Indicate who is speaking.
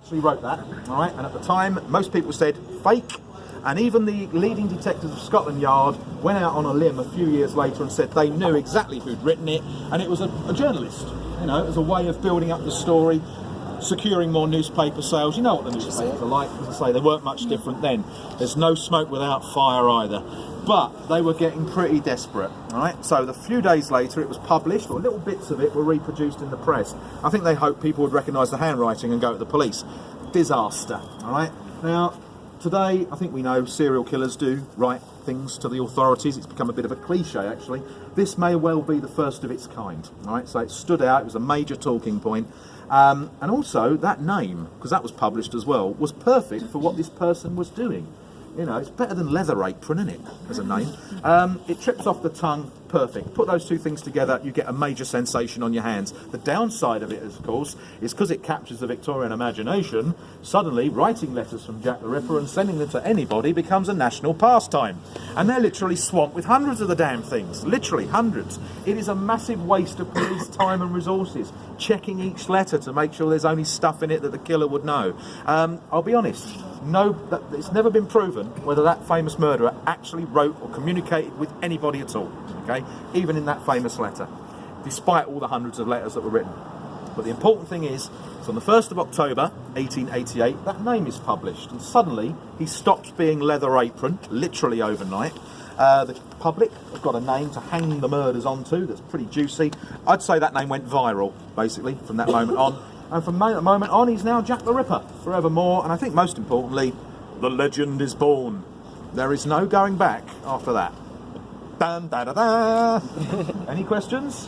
Speaker 1: actually wrote that, all right? And at the time, most people said fake. And even the leading detectives of Scotland Yard went out on a limb a few years later and said they knew exactly who'd written it, and it was a journalist. You know, it was a way of building up the story, securing more newspaper sales. You know what the newspapers are like. As I say, they weren't much different then. There's no smoke without fire either. But they were getting pretty desperate, all right? So a few days later, it was published, or little bits of it were reproduced in the press. I think they hoped people would recognise the handwriting and go to the police. Disaster, all right? Now, today, I think we know serial killers do write things to the authorities. It's become a bit of a cliche, actually. This may well be the first of its kind, all right? So it stood out. It was a major talking point. And also, that name, because that was published as well, was perfect for what this person was doing. You know, it's better than Leather Apron, isn't it, as a name? It trips off the tongue, perfect. Put those two things together, you get a major sensation on your hands. The downside of it, of course, is because it captures the Victorian imagination, suddenly writing letters from Jack the Ripper and sending them to anybody becomes a national pastime. And they're literally swamped with hundreds of the damn things, literally hundreds. It is a massive waste of police time and resources, checking each letter to make sure there's only stuff in it that the killer would know. I'll be honest, it's never been proven whether that famous murderer actually wrote or communicated with anybody at all, okay? Even in that famous letter, despite all the hundreds of letters that were written. But the important thing is, so on the 1st of October 1888, that name is published, and suddenly he stops being Leather Apron, literally overnight. The public have got a name to hang the murders onto that's pretty juicy. I'd say that name went viral, basically, from that moment on. And from that moment on, he's now Jack the Ripper, forevermore. And I think most importantly, the legend is born. There is no going back after that. Dun, da, da, da. Any questions?